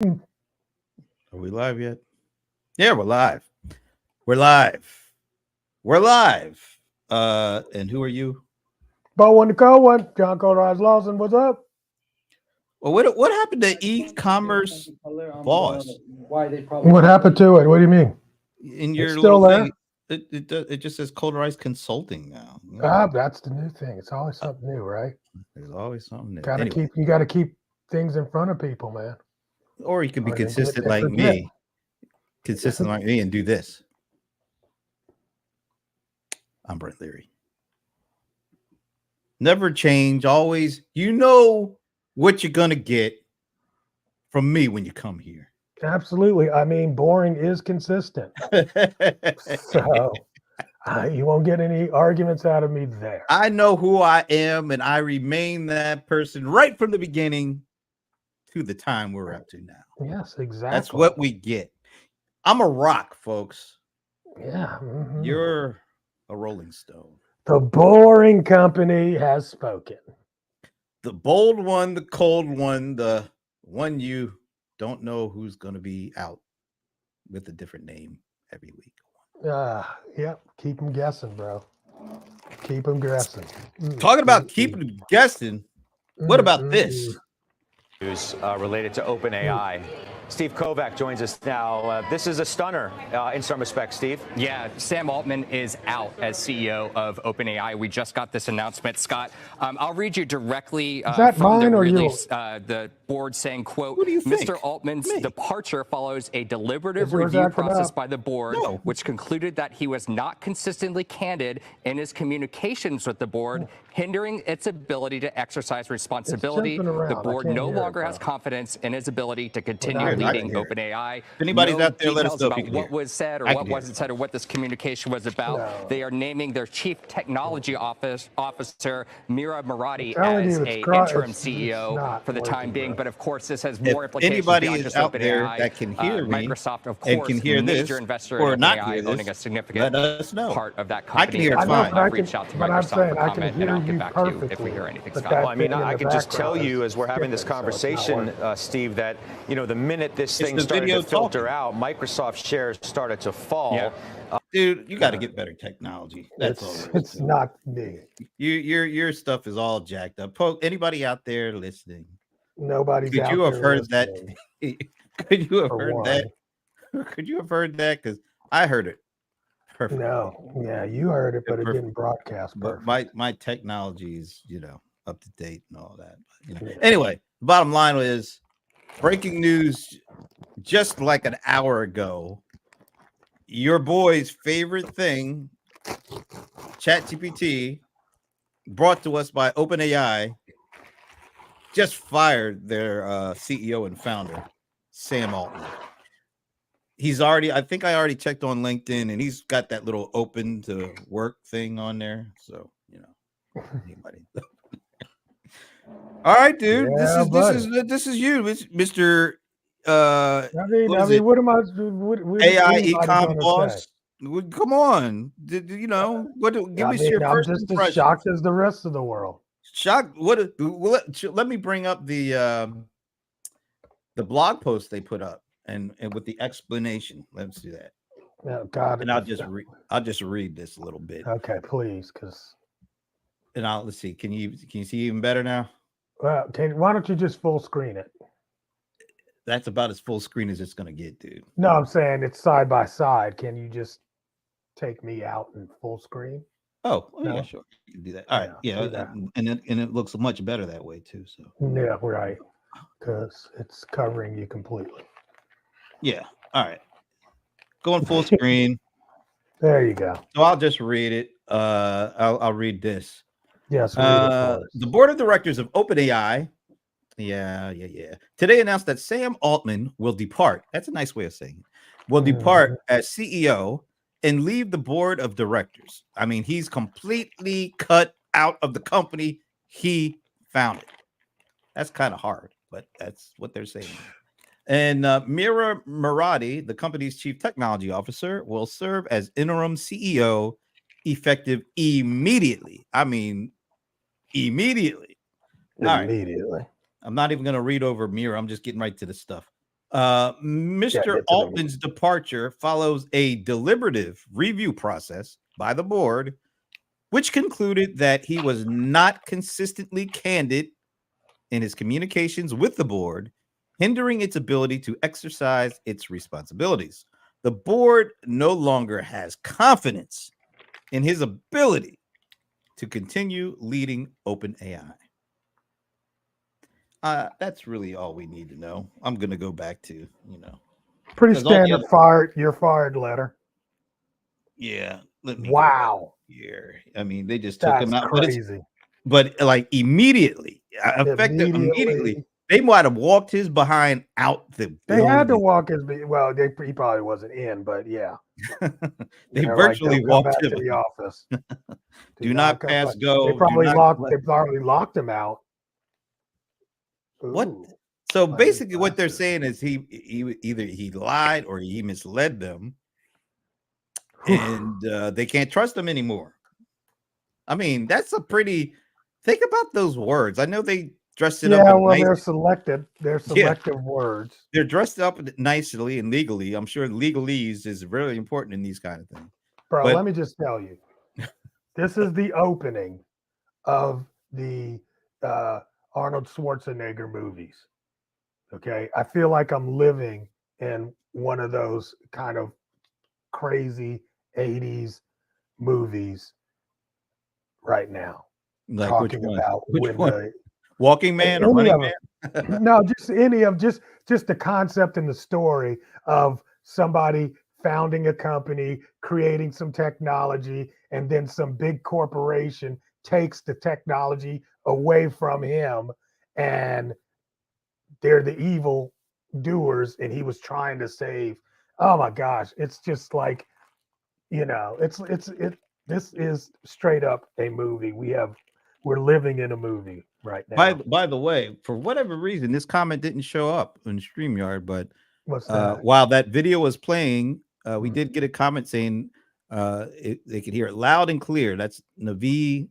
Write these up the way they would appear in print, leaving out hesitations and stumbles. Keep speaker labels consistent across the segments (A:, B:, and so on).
A: Are we live yet? Yeah, we're live. We're live. We're live. And who are you?
B: Bo one to co one. John Colorado Lawson, what's up?
A: Well, what happened to e-commerce boss?
B: What happened to it? What do you mean?
A: In
B: It's
A: your
B: still
A: little thing,
B: there.
A: it just says Colorized Consulting now.
B: That's the new thing. It's always something new, right?
A: There's always something new.
B: Gotta
A: Anyway,
B: you gotta keep things in front of people, man.
A: or you can be
B: Or they
A: consistent
B: they
A: like
B: forget.
A: me, and do this. I'm Brent Leary. Never change. Always, you know what you're gonna get from me when you come here.
B: Absolutely. I mean, boring is consistent. So you won't get any arguments out of me there.
A: I know who I am, and I remain that person right from the beginning to the time we're up to now.
B: Yes, exactly.
A: That's what we get. I'm a rock, folks.
B: Yeah. Mhm.
A: You're a Rolling Stone.
B: The Boring Company has spoken.
A: The bold one, the cold one, the one you don't know who's going to be out with a different name every week.
B: Yep. Keep them guessing, bro. Keep them guessing.
A: Talking about keeping guessing, what about this?
C: News related to OpenAI. Steve Kovac joins us now. This is a stunner in some respects, Steve.
D: Yeah, Sam Altman is out as CEO of OpenAI. We just got this announcement, Scott. I'll read you directly from the release. The board saying, quote, Mr. Altman's departure follows a deliberative review process by the board, which concluded that he was not consistently candid in his communications with the board, hindering its ability to exercise responsibility. The board no longer has confidence in his ability to continue leading OpenAI.
A: If anybody's out there, let us know
D: about what was said or what wasn't said or what this communication was about. They are naming their chief technology officer, Mira Murati, as an interim CEO for the time being. But of course, this has more implications beyond just OpenAI.
A: That can hear me
D: Microsoft, of
A: and
D: course,
A: can hear
D: major
A: this,
D: investor
A: or
D: in
A: not
D: OpenAI,
A: hear this,
D: owning a significant
A: let us know.
D: part of that
A: I
D: company.
A: can hear it fine.
D: I'll reach out to Microsoft for comment, and I'll get back to you if we hear anything, Scott.
C: Well, I mean, I can just tell you as we're having this conversation, Steve, that, you know, the minute this thing started to filter out, Microsoft shares started to fall.
D: Yeah.
A: Dude, you got to get better technology. That's all.
B: It's not me.
A: Your stuff is all jacked up. Anybody out there listening?
B: Nobody's
A: Could
B: out
A: you have
B: there
A: heard that?
B: listening,
A: Could you have
B: for
A: heard
B: one.
A: that? Could you have heard that? Because I heard it perfectly.
B: No, yeah, you heard it, but it didn't broadcast
A: But
B: perfect.
A: my technology is, up to date and all that. But, Anyway, the bottom line is breaking news just like an hour ago. Your boy's favorite thing, ChatGPT, brought to us by OpenAI, just fired their CEO and founder, Sam Altman. I think I already checked on LinkedIn, and he's got that little open to work thing on there. So, anybody. All right, dude.
B: Yeah,
A: This is you, Mr.
B: I mean, what am I? What
A: AI
B: anybody
A: ecom
B: gonna
A: boss.
B: say?
A: Come on. Give me your
B: I'm
A: first
B: just as
A: impression.
B: shocked as the rest of the world.
A: Shocked. Let me bring up the blog post they put up and with the explanation. Let's do that.
B: Oh, God,
A: And I'll just read this a little bit.
B: Okay, please, because.
A: And let's see. Can you see even better now?
B: Well, why don't you just full screen it?
A: That's about as full screen as it's gonna get, dude.
B: No, I'm saying it's side by side. Can you just take me out in full screen?
A: Oh,
B: No?
A: yeah, sure. You can do that. All right.
B: Yeah,
A: Yeah,
B: do that.
A: and it looks much better that way too. So
B: Yeah, right. Because it's covering you completely.
A: yeah. All right. Going full screen.
B: There you go.
A: So I'll just read it. I'll read this.
B: Yes. Read it for us.
A: The board of directors of OpenAI, today announced that Sam Altman will depart. That's a nice way of saying it. Will depart as CEO and leave the board of directors. I mean, he's completely cut out of the company he founded. That's kind of hard, but that's what they're saying. And Mira Murati, the company's chief technology officer, will serve as interim CEO effective immediately. I mean, immediately. All right.
B: Immediately.
A: I'm not even going to read over Mira. I'm just getting right to the stuff. Mr. Altman's departure follows a deliberative review process by the board, which concluded that he was not consistently candid in his communications with the board, hindering its ability to exercise its responsibilities. The board no longer has confidence in his ability to continue leading OpenAI. That's really all we need to know. I'm going to go back to,
B: pretty standard you're fired letter.
A: Yeah. Let me
B: wow.
A: Here. I mean, they just took him out.
B: Crazy.
A: But like immediately, effective immediately, they might have walked his behind out the building.
B: They had to walk his well, he probably wasn't in, but yeah.
A: They virtually walked
B: back to the office.
A: Do not pass go.
B: They probably locked him out. Ooh,
A: what? So basically what they're saying is he either he lied or he misled them. And they can't trust him anymore. I mean, that's a pretty. Think about those words. I know they dressed it up.
B: Yeah, well, they're selective. They're selective words.
A: They're dressed up nicely and legally. I'm sure legalese is really important in these kind of things.
B: Bro, let me just tell you, this is the opening of the Arnold Schwarzenegger movies. Okay, I feel like I'm living in one of those kind of crazy 80s movies right now.
A: Like
B: talking
A: which one?
B: about
A: Which one? Walking Man or Running Man?
B: No, just any of just the concept and the story of somebody founding a company, creating some technology, and then some big corporation takes the technology away from him, and they're the evil doers, and he was trying to save. Oh my gosh, it's just like, this is straight up a movie. We're living in a movie right now.
A: By the way, for whatever reason, this comment didn't show up in StreamYard, but
B: while
A: that video was playing, we did get a comment saying they could hear it loud and clear. That's Naveen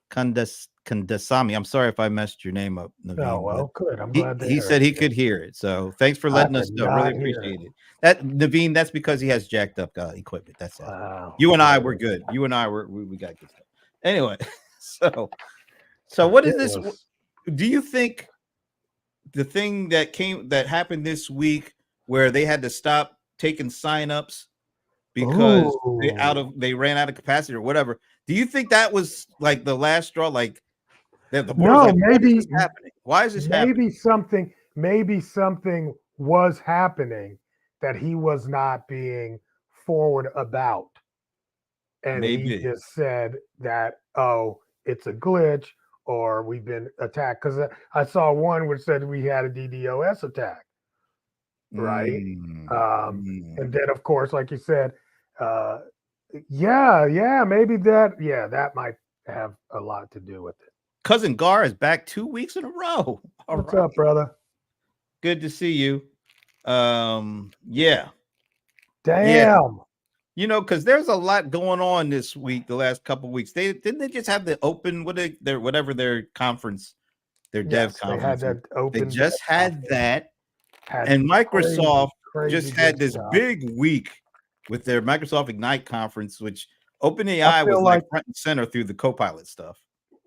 A: Kandasamy. I'm sorry if I messed your name up, Naveen.
B: Oh, well, good. I'm glad
A: he said he could hear it. So thanks for letting us know. Really appreciate it. That Naveen, that's because he has jacked up equipment. That's it.
B: Wow.
A: You and I were good. You and I we got good stuff. Anyway, so what is this? Do you think the thing that happened this week where they had to stop taking signups because they ran out of capacity or whatever? Do you think that was like the last straw? Like the board
B: maybe
A: what is happening? Why is this happening?
B: Maybe something was happening that he was not being forward about, and he just said that, oh, it's a glitch or we've been attacked. Because I saw one which said we had a DDoS attack, right? And then of course, like you said, maybe that might have a lot to do with it.
A: Cousin Gar is back 2 weeks in a row.
B: What's up, brother?
A: Good to see you. Damn.
B: Yeah.
A: Because there's a lot going on this week, the last couple of weeks. Didn't they just have the open whatever their conference, their dev conference. They just had that. And Microsoft just had this big week with their Microsoft Ignite conference, which OpenAI was like front and center through the Copilot stuff.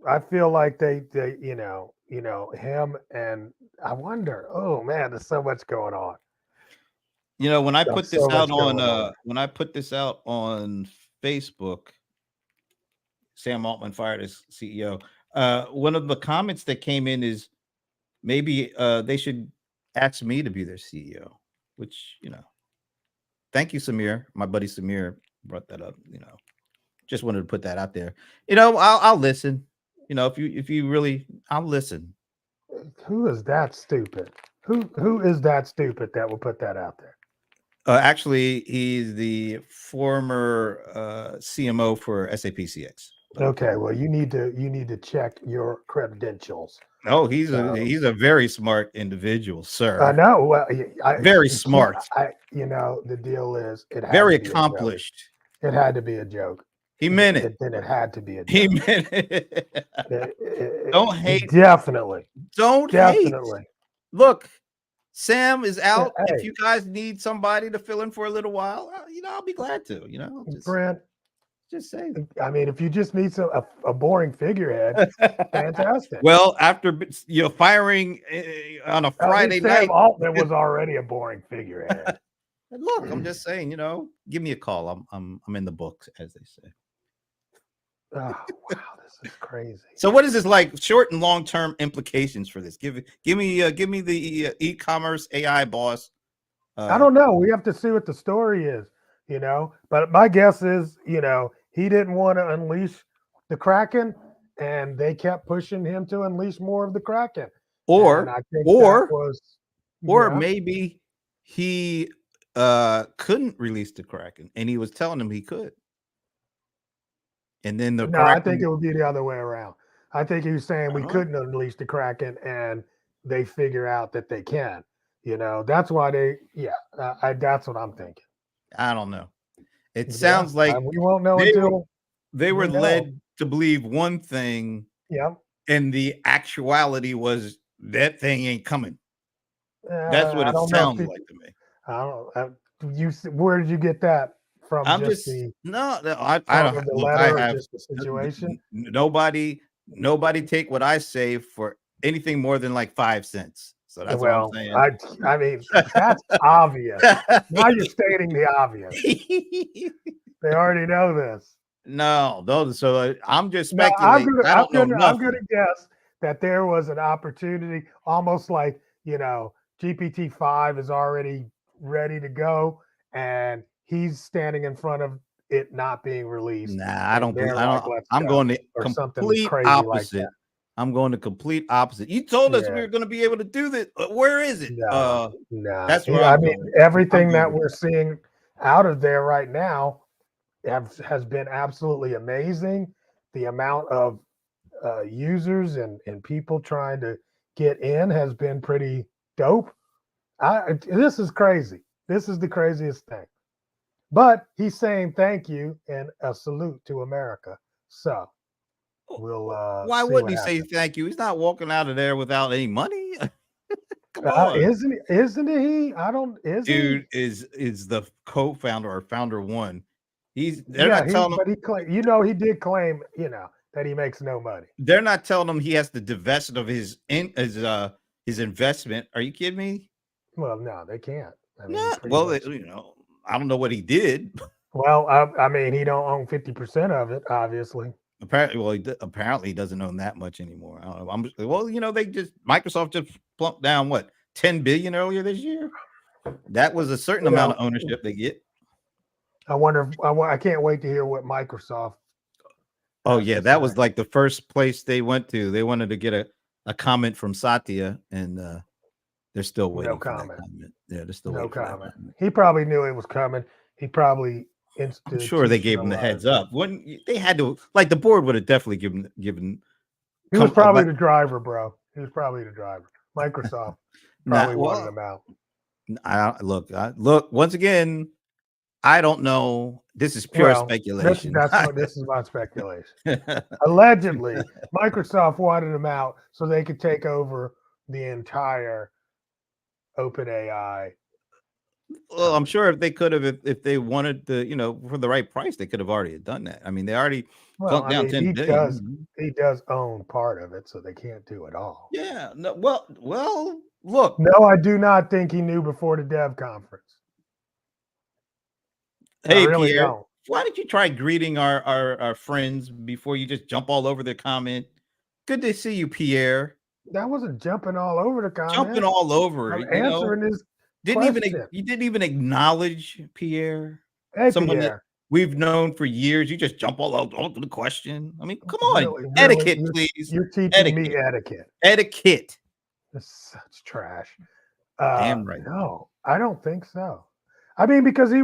B: I feel like they him, and I wonder, oh man, there's so much going on.
A: When I put this out on Facebook, Sam Altman fired as CEO. One of the comments that came in is maybe they should ask me to be their CEO, which, thank you, Samir. My buddy Samir brought that up, just wanted to put that out there. I'll listen, if you really, I'll listen.
B: Who is that stupid? Who is that stupid that will put that out there?
A: Actually, he's the former CMO for SAP CX.
B: Okay, well, you need to check your credentials.
A: Oh, he's a very smart individual, sir.
B: I know. Well,
A: very smart.
B: The deal is it had
A: very accomplished.
B: It had to be a joke.
A: He meant it.
B: Then it had to be a joke.
A: He meant it. Don't hate.
B: Definitely.
A: Don't
B: definitely.
A: Hate. Look, Sam is out.
B: Hey,
A: if you guys need somebody to fill in for a little while, I'll be glad to.
B: Brent,
A: just say.
B: I mean, if you just need a boring figurehead, fantastic.
A: Well, after firing on a Friday night,
B: Sam Altman was already a boring figurehead.
A: Look, I'm just saying, give me a call. I'm in the books, as they say.
B: Oh wow, this is crazy.
A: So, what is this like? Short and long term implications for this? Give me the e-commerce AI boss.
B: I don't know. We have to see what the story is, But my guess is, he didn't want to unleash the Kraken, and they kept pushing him to unleash more of the Kraken.
A: Or
B: yeah.
A: maybe he couldn't release the Kraken, and he was telling him he could. And then
B: I think it would be the other way around. I think he was saying we couldn't unleash the Kraken, and they figure out that they can. That's why that's what I'm thinking.
A: I don't know. It sounds like
B: we won't know until
A: they were led to believe one thing.
B: Yeah.
A: And the actuality was that thing ain't coming. That's what it sounds like to me.
B: I don't know. Where did you get that from?
A: I don't
B: look. I have just the situation.
A: Nobody take what I say for anything more than like 5 cents. So that's what I'm saying.
B: I mean, that's obvious. Now you're stating the obvious. They already know this.
A: No, so I'm just speculating. I'm
B: going to guess that there was an opportunity, almost like, GPT-5 is already ready to go, and he's standing in front of it not being released.
A: Nah, I'm going to complete opposite. Like I'm going to complete opposite. You told us we were going to be able to do this. Where is it?
B: No. That's where everything that we're seeing out of there right now has been absolutely amazing. The amount of users and people trying to get in has been pretty dope. This is crazy. This is the craziest thing. But he's saying thank you and a salute to America. So we'll
A: why wouldn't he say thank you? He's not walking out of there without any money. Come on.
B: Isn't he? Dude
A: is the co-founder or founder one.
B: They're not telling him, but he did claim, that he makes no money.
A: They're not telling him he has to divest of his investment. Are you kidding me?
B: Well, no, they can't.
A: I don't know what he did.
B: Well, I mean, he don't own 50% of it, obviously.
A: Apparently, he doesn't own that much anymore. I don't know. Microsoft just plumped down what 10 billion earlier this year. That was a certain amount of ownership they get.
B: I wonder. I can't wait to hear what Microsoft.
A: Oh yeah, that was like the first place they went to. They wanted to get a comment from Satya, and they're still waiting for that comment. Yeah, they're still waiting for that comment.
B: He probably knew it was coming. He probably.
A: I'm sure they gave him the heads up. When they had to, the board would have definitely given.
B: He was probably the driver, bro. He was probably the driver. Microsoft probably wanted him out.
A: Look. Once again, I don't know. This is pure speculation.
B: This is my speculation. Allegedly, Microsoft wanted him out so they could take over the entire OpenAI.
A: Well, I'm sure if they could have, if they wanted to, for the right price, they could have already done that. I mean, they already plunked down 10 billion.
B: He does own part of it, so they can't do it all.
A: Yeah. No. Well. Look.
B: No, I do not think he knew before the dev conference.
A: Hey, Pierre, why did you try greeting our friends before you just jump all over the comment? Good to see you, Pierre.
B: That wasn't jumping all over the comment.
A: Jumping all over it.
B: Answering his.
A: You didn't even acknowledge Pierre.
B: Hey,
A: someone
B: Pierre.
A: That we've known for years. You just jump all over the question. I mean, come on, etiquette, please.
B: You're teaching me etiquette. Etiquette. This is such trash.
A: Damn right.
B: No, I don't think so. I mean, because he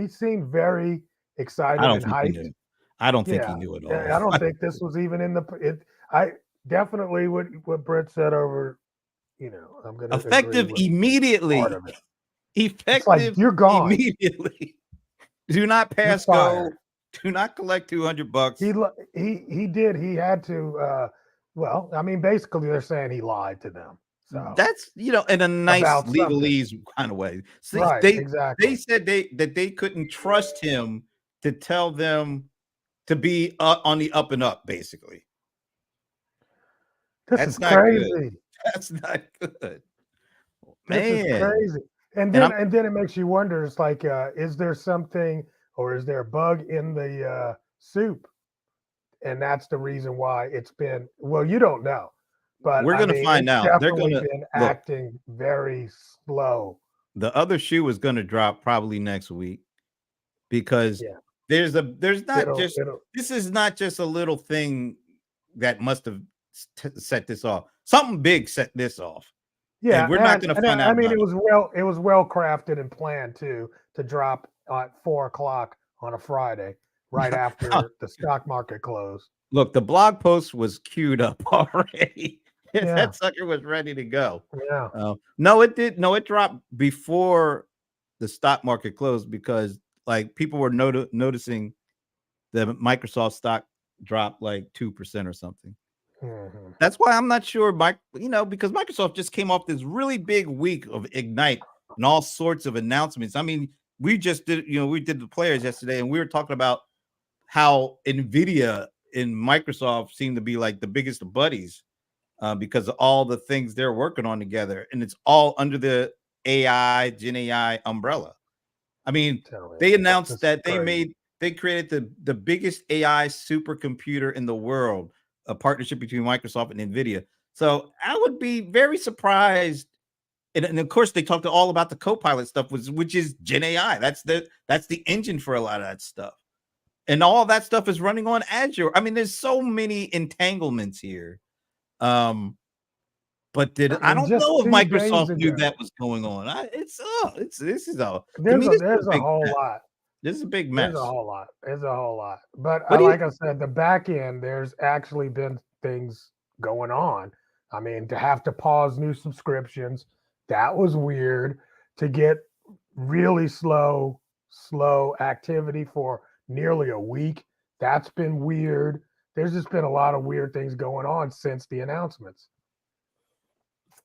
B: seemed very excited and hyped.
A: I don't think he knew it all.
B: I don't think this was even in the. I definitely what Brett said over. I'm going to
A: effective immediately. Effective.
B: Like you're gone
A: immediately. Do not pass go. Do not collect $200.
B: He did. He had to. Well, I mean, basically, they're saying he lied to them. So
A: that's, in a nice legalese kind of way. See,
B: right, exactly.
A: They said that they couldn't trust him to tell them to be on the up and up, basically.
B: This is crazy.
A: That's not good.
B: This is crazy. And then it makes you wonder, it's like, is there something, or is there a bug in the soup? And that's the reason why it's been, well, you don't know. But
A: we're going to find out. They're
B: definitely been acting very slow.
A: The other shoe is going to drop probably next week, because this is not just a little thing that must have set this off. Something big set this off.
B: Yeah,
A: and we're not going to find out.
B: I mean, it was well crafted and planned to drop at 4:00 on a Friday, right after the stock market closed.
A: Look, the blog post was queued up already. That sucker was ready to go.
B: Yeah.
A: No, it did. No, it dropped before the stock market closed, because like people were noticing the Microsoft stock dropped like 2% or something.
B: Mm-hmm.
A: That's why I'm not sure, because Microsoft just came off this really big week of Ignite and all sorts of announcements. I mean, we just did, we did the players yesterday, and we were talking about how NVIDIA and Microsoft seem to be like the biggest of buddies, because of all the things they're working on together, and it's all under the Gen AI umbrella. I mean, they announced that they created the biggest AI supercomputer in the world, a partnership between Microsoft and NVIDIA. So I would be very surprised. And of course, they talked all about the Copilot stuff, which is Gen AI. That's the engine for a lot of that stuff. And all that stuff is running on Azure. I mean, there's so many entanglements here. But I don't know if Microsoft knew that was going on. There's
B: a whole lot.
A: This is a big mess.
B: There's a whole lot. But like I said, the back end, there's actually been things going on. I mean, to have to pause new subscriptions, that was weird. To get really slow activity for nearly a week, that's been weird. There's just been a lot of weird things going on since the announcements.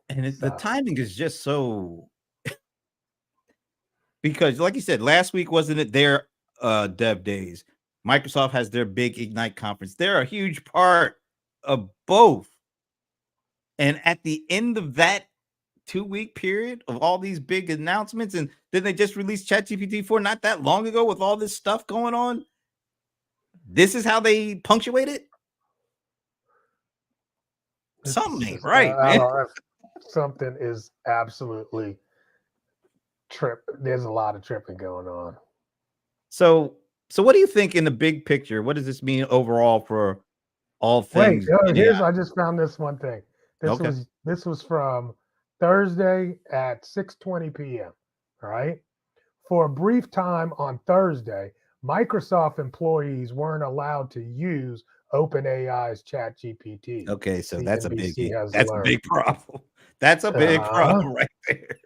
A: And the timing is just so because, like you said, last week wasn't it their dev days? Microsoft has their big Ignite conference. They're a huge part of both. And at the end of that 2-week period of all these big announcements, and then they just released ChatGPT 4 not that long ago with all this stuff going on. This is how they punctuate it. Something ain't right, man.
B: Something is absolutely there's a lot of tripping going on.
A: So what do you think in the big picture? What does this mean overall for all things?
B: I just found this one thing. This was from Thursday at 6:20 p.m. Right? For a brief time on Thursday, Microsoft employees weren't allowed to use OpenAI's ChatGPT.
A: Okay, so that's a big problem. That's a big problem right there.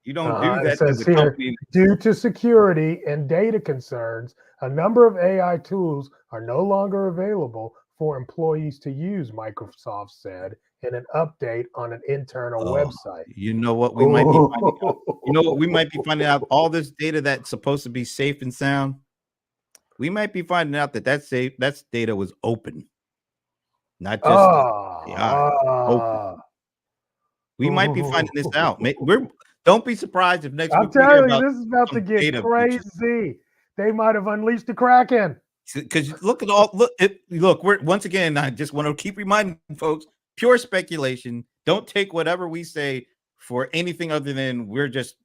A: You don't do that as a company.
B: Due to security and data concerns, a number of AI tools are no longer available for employees to use, Microsoft said in an update on an internal website.
A: You know what we might be finding out? You know what we might be finding out? All this data that's supposed to be safe and sound, we might be finding out that data was open. Not just open. We might be finding this out. Don't be surprised if next week.
B: I'm telling you, this is about to get crazy. They might have unleashed the Kraken.
A: Because look. We're once again. I just want to keep reminding folks: pure speculation. Don't take whatever we say for anything other than we're just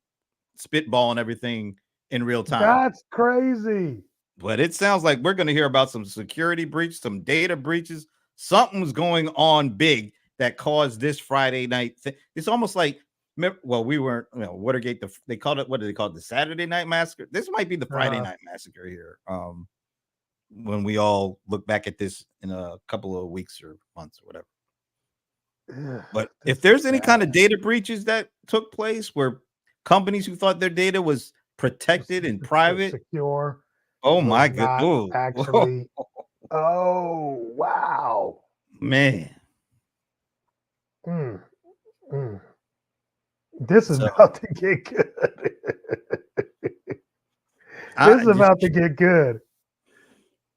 A: spitballing everything in real time.
B: That's crazy.
A: But it sounds like we're going to hear about some security breach, some data breaches. Something's going on big that caused this Friday night thing. It's almost like, well, we weren't, Watergate. They called it, what do they call it? The Saturday Night Massacre. This might be the Friday Night Massacre here. When we all look back at this in a couple of weeks or months or whatever. But if there's any kind of data breaches that took place where companies who thought their data was protected and private,
B: secure,
A: oh my god,
B: actually, oh wow,
A: man.
B: Mm, mm. This is about to get good. This is about to get good.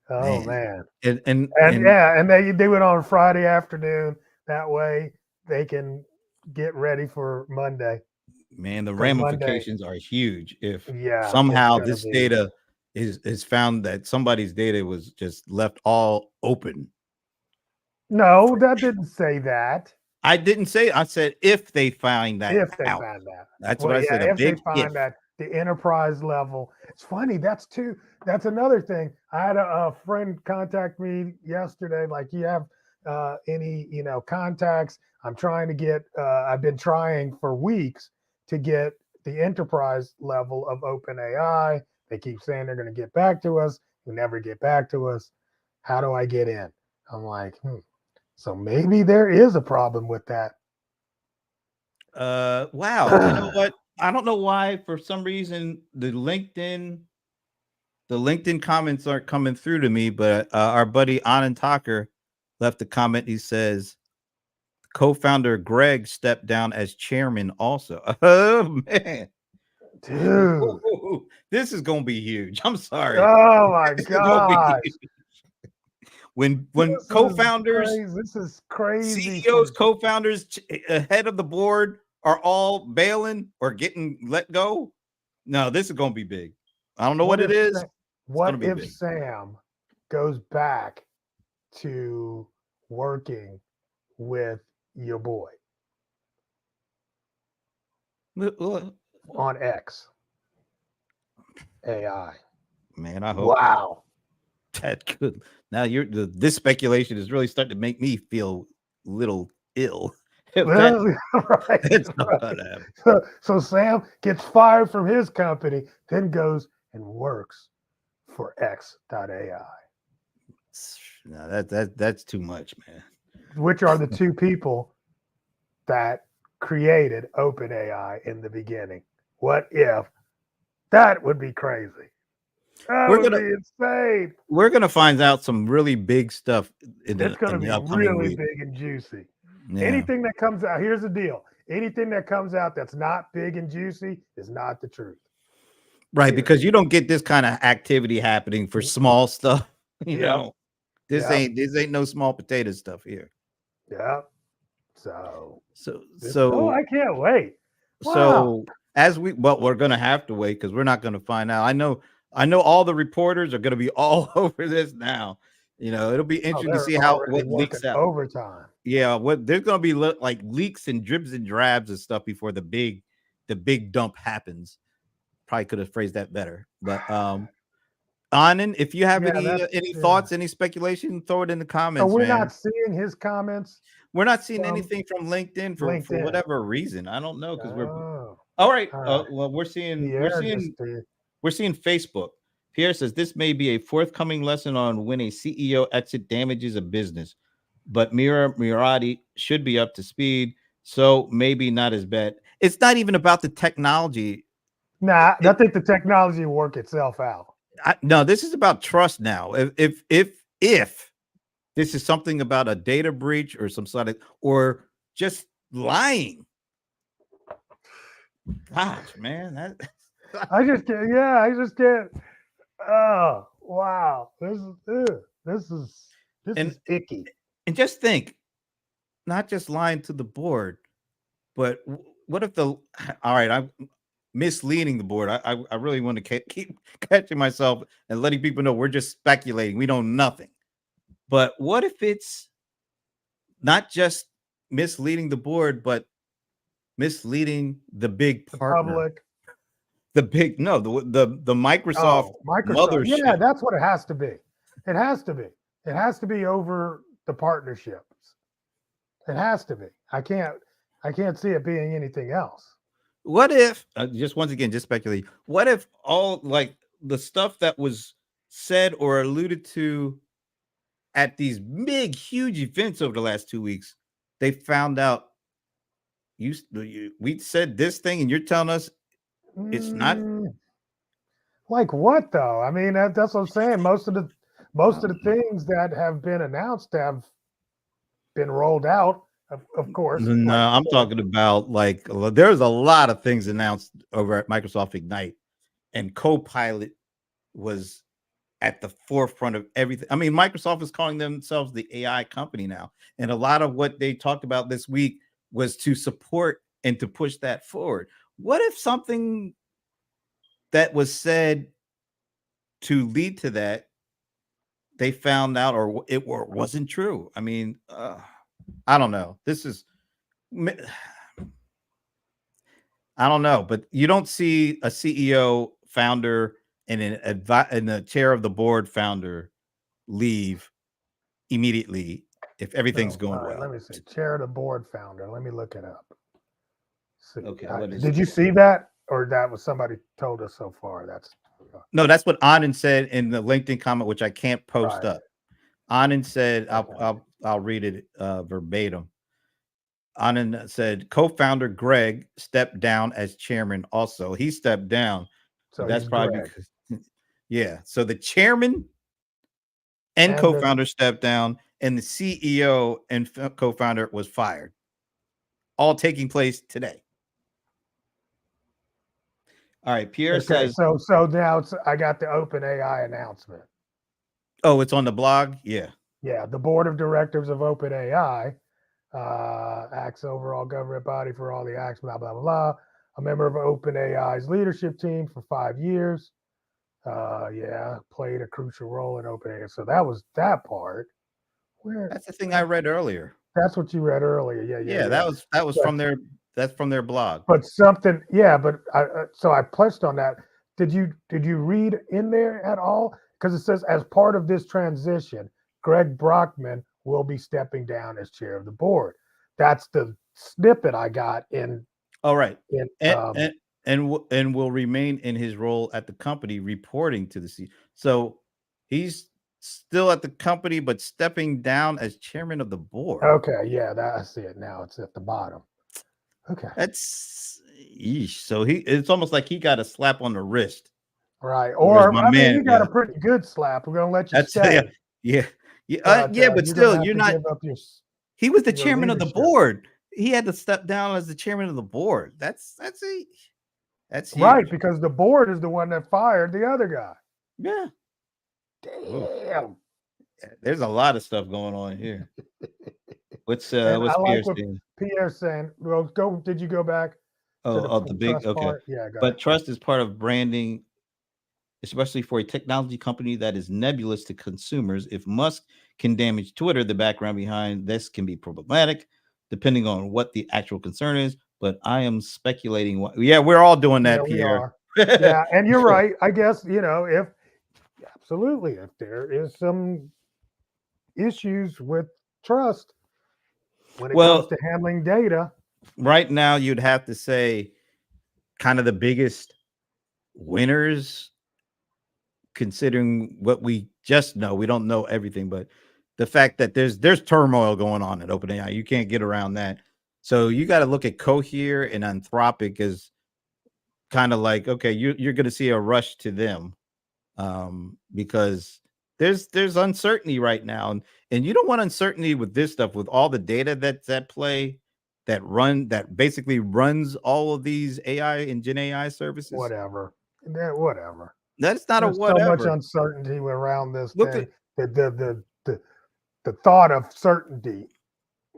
B: Oh man.
A: And
B: yeah, and they went on Friday afternoon. That way they can get ready for Monday.
A: Man, the ramifications are huge if
B: Yeah,
A: somehow this data is found that somebody's data was just left all open.
B: No, that didn't say that.
A: I didn't say. I said if they find that
B: If they
A: out.
B: find that.
A: That's what I said.
B: If they find that the enterprise level. It's funny. That's another thing. I had a friend contact me yesterday. Like, you have any contacts? I'm trying to get. I've been trying for weeks to get the enterprise level of OpenAI. They keep saying they're going to get back to us. They never get back to us. How do I get in? I'm like, So maybe there is a problem with that.
A: Wow. You know what? I don't know why. For some reason, the LinkedIn comments aren't coming through to me. But our buddy Anand Thakur left a comment. He says, co-founder Greg stepped down as chairman. Also, oh man,
B: dude,
A: this is gonna be huge. I'm sorry.
B: Oh my god.
A: When co-founders,
B: this is crazy.
A: CEOs, co-founders, head of the board are all bailing or getting let go. No, this is going to be big. I don't know what it is.
B: What if Sam goes back to working with your boy on X AI?
A: Man, I hope.
B: Wow.
A: That could. Now this speculation is really starting to make me feel a little ill.
B: So Sam gets fired from his company, then goes and works for X.AI.
A: No, that's too much, man.
B: Which are the two people that created OpenAI in the beginning? What if? That would be crazy. That would be insane.
A: We're gonna find out some really big stuff.
B: It's gonna be really big and juicy. Yeah. Anything that comes out, here's the deal. Anything that comes out that's not big and juicy is not the truth.
A: Right, because you don't get this kind of activity happening for small stuff. You know, this ain't no small potato stuff here.
B: Yeah.
A: So
B: I can't wait.
A: So we're gonna have to wait because we're not gonna find out. I know all the reporters are gonna be all over this now. You know, it'll be interesting to see what leaks out.
B: Overtime.
A: Yeah, there's gonna be like leaks and dribs and drabs and stuff before the big dump happens. Probably could have phrased that better. But Anand, if you have any thoughts, any speculation, throw it in the comments.
B: So we're not seeing his comments.
A: We're not seeing anything from LinkedIn for whatever reason. I don't know because we're all right. Well, we're seeing Facebook. Pierre says this may be a forthcoming lesson on when a CEO exit damages a business, but Murati should be up to speed, so maybe not as bad. It's not even about the technology.
B: Nah, I think the technology will work itself out.
A: No, this is about trust now. If this is something about a data breach or some sort of, or just lying. Gosh, man,
B: I just can't. Oh wow, this is icky.
A: And just think, not just lying to the board, but what if all right, I'm misleading the board. I really want to keep catching myself and letting people know we're just speculating. We know nothing. But what if it's not just misleading the board, but misleading the big partner?
B: Public.
A: The Microsoft mothership.
B: Yeah, that's what it has to be. It has to be. It has to be over the partnerships. It has to be. I can't see it being anything else.
A: What if just once again, just speculate. What if all like the stuff that was said or alluded to at these big, huge events over the last 2 weeks, they found out we said this thing and you're telling us it's not?
B: Like what though? I mean, that's what I'm saying. Most of the things that have been announced have been rolled out. of course.
A: No, I'm talking about like there's a lot of things announced over at Microsoft Ignite, and Copilot was at the forefront of everything. I mean, Microsoft is calling themselves the AI company now, and a lot of what they talked about this week was to support and to push that forward. What if something that was said to lead to that they found out or it wasn't true? I mean, I don't know. This is I don't know, but you don't see a CEO, founder, and and the chair of the board founder leave immediately if everything's going well.
B: Let me see. Chair of the board founder. Let me look it up. See,
A: okay.
B: Did you see that, or that was somebody told us so far?
A: No, that's what Anand said in the LinkedIn comment, which I can't post up. Anand said, I'll read it verbatim. Anand said, co-founder Greg stepped down as chairman. Also, he stepped down. So that's probably because, yeah. So the chairman and co-founder stepped down, and the CEO and co-founder was fired. All taking place today. All right, Pierre says.
B: So now I got the OpenAI announcement.
A: Oh, it's on the blog. Yeah.
B: Yeah, the board of directors of OpenAI acts overall government body for all the acts, blah blah blah. A member of OpenAI's leadership team for 5 years. Played a crucial role in OpenAI. So that was that part.
A: That's the thing I read earlier.
B: That's what you read earlier. Yeah.
A: That was from their. That's from their blog.
B: But something, but I touched on that. Did you read in there at all? Because it says as part of this transition, Greg Brockman will be stepping down as chair of the board. That's the snippet I got in.
A: All right. And will remain in his role at the company, reporting to the CEO. So he's still at the company, but stepping down as chairman of the board.
B: Okay, yeah, I see it now. It's at the bottom. Okay,
A: that's so it's almost like he got a slap on the wrist,
B: right? Or he got a pretty good slap. We're gonna let you stay.
A: But still, you're not. He was the chairman of the board. He had to step down as the chairman of the board. That's
B: right, because the board is the one that fired the other guy.
A: Yeah.
B: Damn.
A: There's a lot of stuff going on here. What's Pierre saying?
B: Pierre's saying, well, did you go back?
A: The big okay.
B: Part? Yeah,
A: but trust is part of branding, especially for a technology company that is nebulous to consumers. If Musk can damage Twitter, the background behind this can be problematic, depending on what the actual concern is. But I am speculating. We're all doing that, Pierre.
B: Yeah, and you're right. I guess, if there is some issues with trust when it comes to handling data.
A: Right now, you'd have to say kind of the biggest winners, considering what we just know. We don't know everything, but the fact that there's turmoil going on at OpenAI, you can't get around that. So you got to look at Cohere and Anthropic as kind of like, okay, you're going to see a rush to them because there's uncertainty right now, and you don't want uncertainty with this stuff, with all the data that's at play that basically runs all of these AI and Gen AI services.
B: Whatever.
A: That's not there's a whatever.
B: So much uncertainty around this thing. The thought of certainty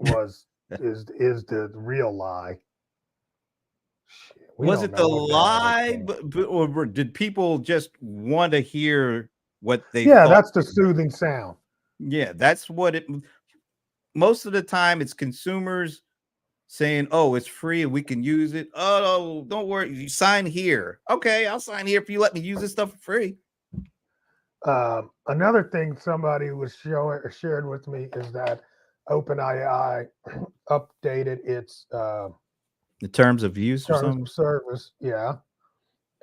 B: is the real lie.
A: Was it the lie, or did people just want to hear what they?
B: Yeah, that's the soothing sound.
A: Yeah, that's what it. Most of the time, it's consumers saying, "Oh, it's free and we can use it." Oh, don't worry, you sign here. Okay, I'll sign here if you let me use this stuff for free.
B: Another thing somebody was shared with me is that OpenAI updated its
A: the terms of use or something?
B: Service, yeah.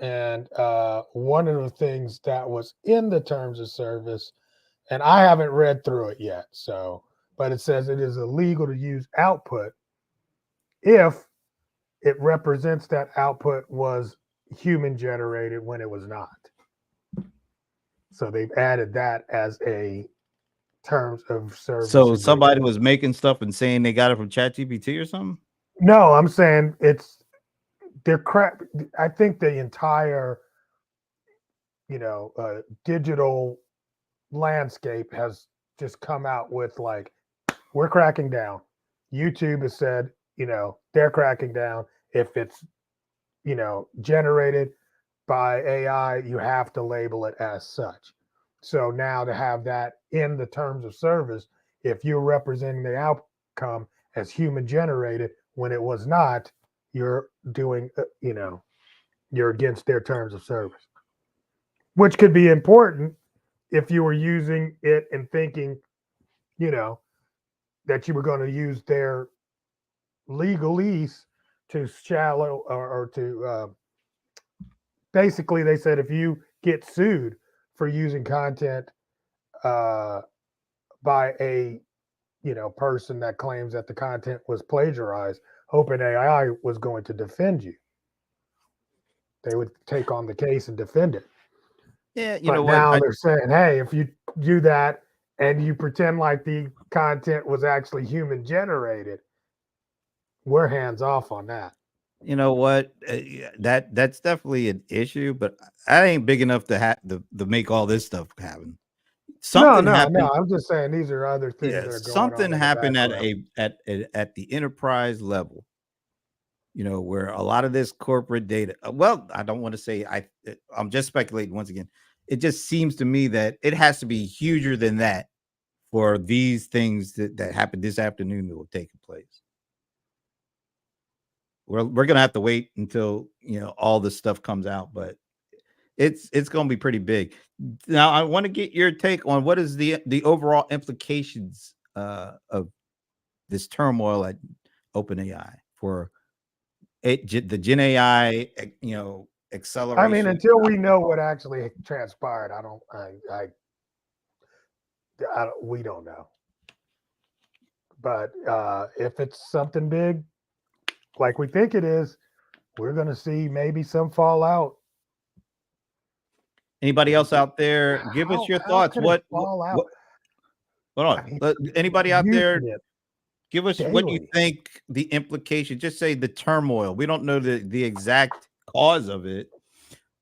B: And one of the things that was in the terms of service, and I haven't read through it yet, but it says it is illegal to use output if it represents that output was human generated when it was not. So they've added that as a terms of service.
A: So somebody was making stuff and saying they got it from ChatGPT or something?
B: No, I'm saying they're crap. I think the entire, digital landscape has just come out with like, we're cracking down. YouTube has said, they're cracking down. If it's, generated by AI, you have to label it as such. So now to have that in the terms of service, if you're representing the outcome as human generated when it was not, you're doing, you're against their terms of service, which could be important if you were using it and thinking, that you were going to use their legalese to shallow or to basically, they said if you get sued for using content by a person that claims that the content was plagiarized, OpenAI was going to defend you. They would take on the case and defend it.
A: Yeah,
B: but now they're saying, hey, if you do that and you pretend like the content was actually human generated, we're hands off on that.
A: You know what? That's definitely an issue, but I ain't big enough to make all this stuff happen.
B: Something happened. No. I'm just saying these are other things that are going
A: something
B: on
A: happened at the enterprise level. Where a lot of this corporate data. Well, I don't want to say I'm just speculating once again. It just seems to me that it has to be huger than that for these things that happened this afternoon that will take place. We're gonna have to wait until all this stuff comes out, but it's gonna be pretty big. Now, I want to get your take on what is the overall implications of this turmoil at OpenAI for the Gen AI, acceleration.
B: I mean, until we know what actually transpired, we don't know. But if it's something big, like we think it is, we're going to see maybe some fallout.
A: Anybody else out there? Give us your thoughts. What fallout? Hold on. I mean, anybody out there? Give us daily. What you think the implication. Just say the turmoil. We don't know the exact cause of it,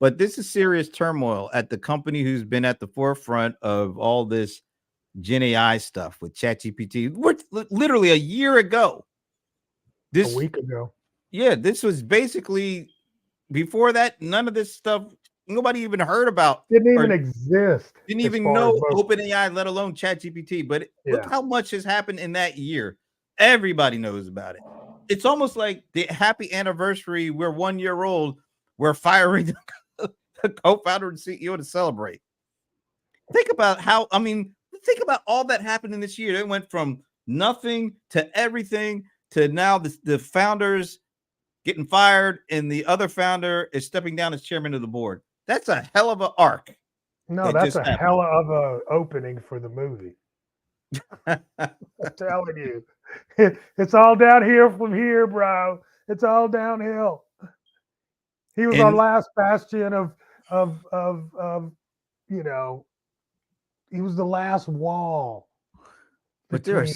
A: but this is serious turmoil at the company who's been at the forefront of all this Gen AI stuff with ChatGPT. We're literally a year ago.
B: A week ago.
A: Yeah, this was basically before that. None of this stuff. Nobody even heard about.
B: Didn't even exist.
A: Didn't even know OpenAI, let alone ChatGPT. But look how much has happened in that year. Everybody knows about it. It's almost like the happy anniversary. We're 1 year old. We're firing the co-founder and CEO to celebrate. Think about think about all that happened in this year. It went from nothing to everything to now the founders getting fired and the other founder is stepping down as chairman of the board. That's a hell of an arc.
B: No, that's a hell of a opening for the movie. I'm telling you, it's all down here from here, bro. It's all downhill. He was our last bastion of he was the last wall.
A: But there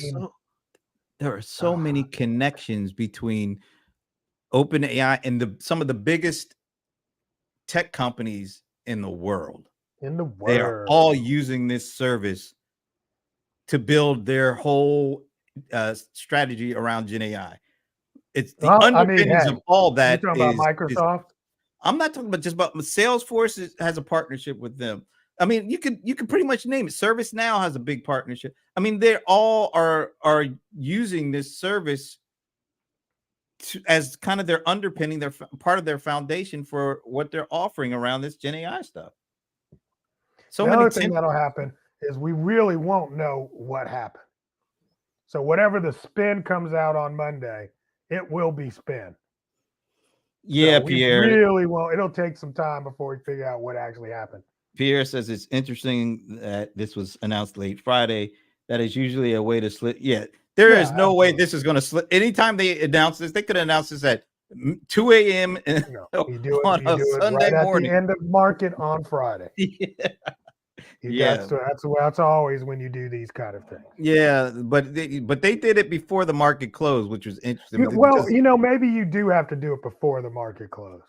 A: are so many connections between OpenAI and some of the biggest tech companies in the world. They are all using this service to build their whole strategy around Gen AI. It's the underpinnings of all that.
B: You're talking about Microsoft?
A: I'm not talking about just about Salesforce has a partnership with them. I mean, you can pretty much name it. ServiceNow has a big partnership. I mean, they all are using this service as kind of their underpinning, their part of their foundation for what they're offering around this Gen AI stuff.
B: So the other thing that'll happen is we really won't know what happened. So whatever the spin comes out on Monday, it will be spin.
A: Yeah, so Pierre.
B: Really won't. It'll take some time before we figure out what actually happened.
A: Pierre says it's interesting that this was announced late Friday. That is usually a way to slip. Yeah, there is no way this is going to slip. Anytime they announce this, they could announce this at 2 a.m.
B: You do it
A: Sunday
B: right
A: morning.
B: At the end of market on Friday.
A: Yeah.
B: That's always when you do these kind of things.
A: Yeah, but they did it before the market closed, which was interesting.
B: Well, maybe you do have to do it before the market closed.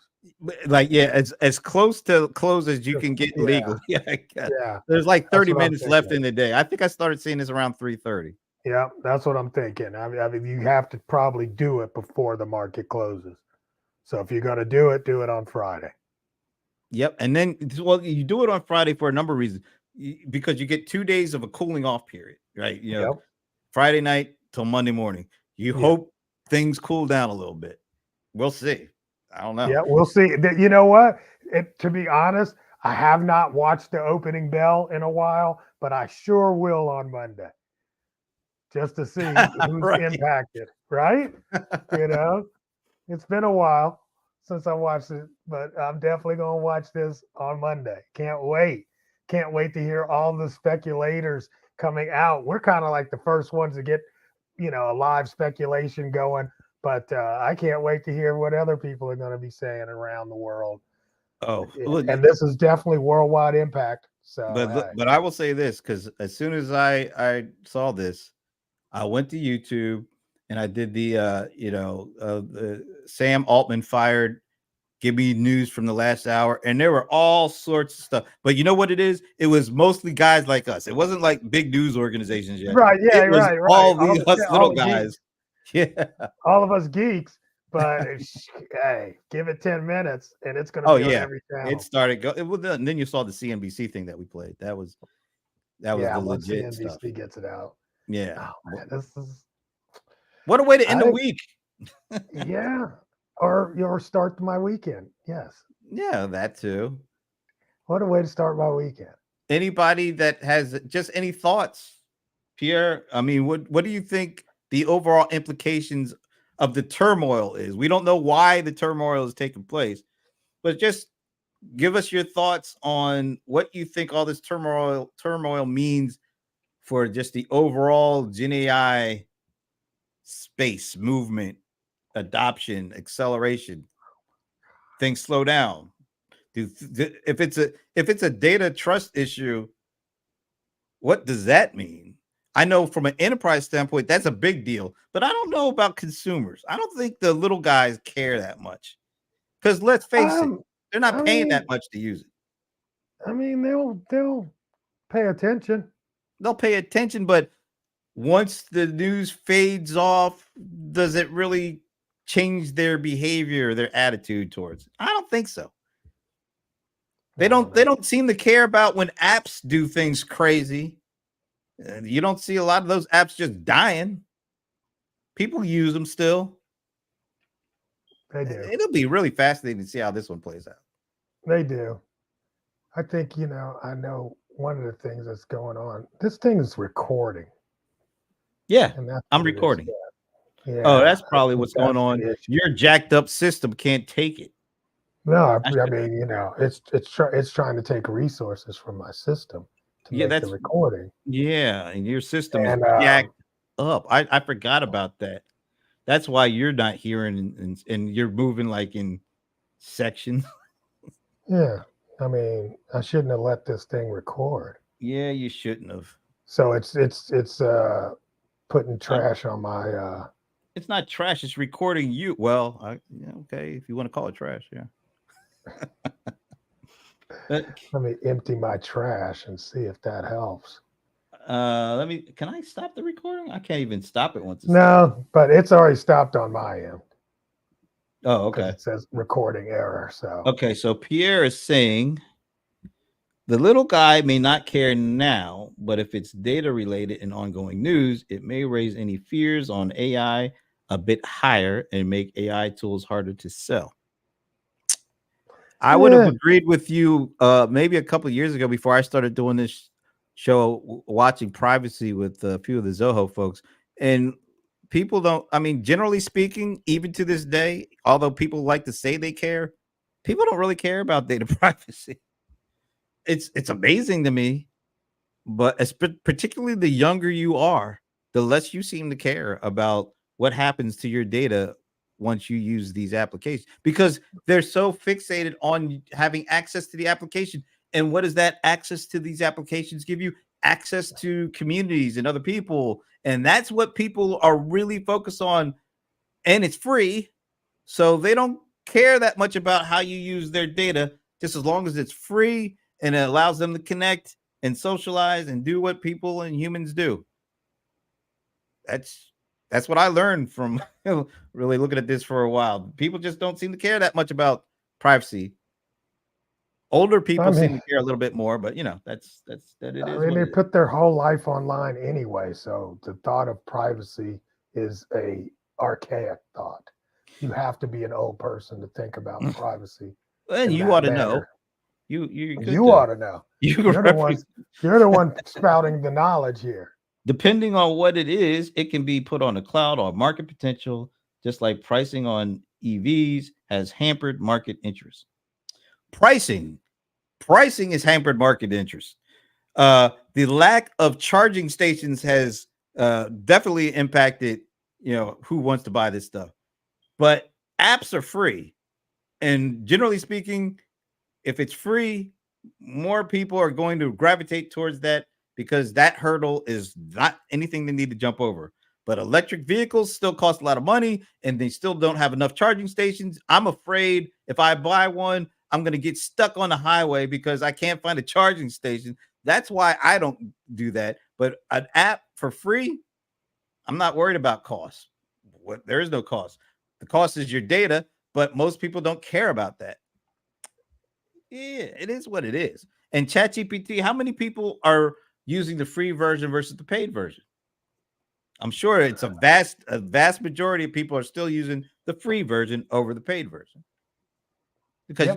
A: Like, as close to close as you can get legally. Yeah, there's like 30 minutes left in the day. I think I started seeing this around 3:30.
B: Yeah, that's what I'm thinking. I mean, you have to probably do it before the market closes. So if you're going to do it on Friday.
A: Yep, and then you do it on Friday for a number of reasons, because you get 2 days of a cooling off period, right? Friday night till Monday morning. You hope things cool down a little bit. We'll see. I don't know.
B: Yeah, we'll see. You know what? To be honest, I have not watched the opening bell in a while, but I sure will on Monday, just to see who's impacted. Right? It's been a while since I watched it, but I'm definitely going to watch this on Monday. Can't wait. Can't wait to hear all the speculators coming out. We're kind of like the first ones to get, a live speculation going. But I can't wait to hear what other people are going to be saying around the world.
A: Oh,
B: and this is definitely worldwide impact. So,
A: but I will say this, because as soon as I saw this, I went to YouTube and I did the Sam Altman fired. Give me news from the last hour, and there were all sorts of stuff. But you know what it is? It was mostly guys like us. It wasn't like big news organizations yet.
B: Right? Yeah, right.
A: All these little guys.
B: Geeks. Yeah, all of us geeks, but hey, give it 10 minutes and it's going to be on every channel.
A: It started and then you saw the CNBC thing that we played. That was the legit
B: CNBC
A: stuff.
B: Gets it out.
A: Yeah.
B: Oh, man, this is
A: what a way to end the week.
B: Yeah, or start my weekend. Yes.
A: Yeah, that too.
B: What a way to start my weekend.
A: Anybody that has just any thoughts, Pierre? I mean, what do you think the overall implications of the turmoil is? We don't know why the turmoil is taking place, but just give us your thoughts on what you think all this turmoil means for just the overall Gen AI space movement, adoption, acceleration. Things slow down. If it's a data trust issue, what does that mean? I know from an enterprise standpoint, that's a big deal, but I don't know about consumers. I don't think the little guys care that much, because let's face it, they're not paying that much to use it.
B: I mean, they'll pay attention.
A: They'll pay attention, but once the news fades off, does it really change their behavior, their attitude towards it? I don't think so. They don't seem to care about when apps do things crazy. You don't see a lot of those apps just dying. People use them still.
B: They do.
A: It'll be really fascinating to see how this one plays out.
B: They do. I think, I know one of the things that's going on. This thing is recording.
A: Yeah, I'm recording. Yeah. Oh, that's probably what's going on. Your jacked up system can't take it.
B: No, I mean, it's trying to take resources from my system to make the recording.
A: Yeah, and your system is jacked up. I forgot about that. That's why you're not hearing and you're moving like in sections.
B: Yeah, I mean, I shouldn't have let this thing record.
A: Yeah, you shouldn't have.
B: So it's putting trash on my.
A: It's not trash. It's recording you. Well, okay, if you want to call it trash, yeah.
B: Let me empty my trash and see if that helps.
A: Can I stop the recording? I can't even stop it once.
B: But it's already stopped on my end.
A: Oh, okay.
B: It says recording error. So
A: okay, so Pierre is saying the little guy may not care now, but if it's data related and ongoing news, it may raise any fears on AI a bit higher and make AI tools harder to sell. I would have agreed with you maybe a couple of years ago before I started doing this show, watching privacy with a few of the Zoho folks. And people don't, I mean, generally speaking, even to this day, although people like to say they care, people don't really care about data privacy. It's amazing to me, but particularly the younger you are, the less you seem to care about what happens to your data once you use these applications, because they're so fixated on having access to the application And what does that access to these applications give you? Access to communities and other people. And that's what people are really focused on. And it's free. So they don't care that much about how you use their data, just as long as it's free and it allows them to connect and socialize and do what people and humans do. That's what I learned from really looking at this for a while. People just don't seem to care that much about privacy. Older people seem to care a little bit more, but that it is.
B: I mean, they put their whole life online anyway, so the thought of privacy is a archaic thought. You have to be an old person to think about privacy.
A: And you ought to know. You
B: ought to know. You're the one spouting the knowledge here.
A: Depending on what it is, it can be put on the cloud or market potential, just like pricing on EVs has hampered market interest. Pricing has hampered market interest. The lack of charging stations has definitely impacted, who wants to buy this stuff. But apps are free. And generally speaking, if it's free, more people are going to gravitate towards that because that hurdle is not anything they need to jump over. But electric vehicles still cost a lot of money and they still don't have enough charging stations. I'm afraid if I buy one, I'm going to get stuck on the highway because I can't find a charging station. That's why I don't do that. But an app for free, I'm not worried about cost. There is no cost. The cost is your data, but most people don't care about that. Yeah, it is what it is. And ChatGPT, how many people are using the free version versus the paid version? I'm sure it's a vast majority of people are still using the free version over the paid version because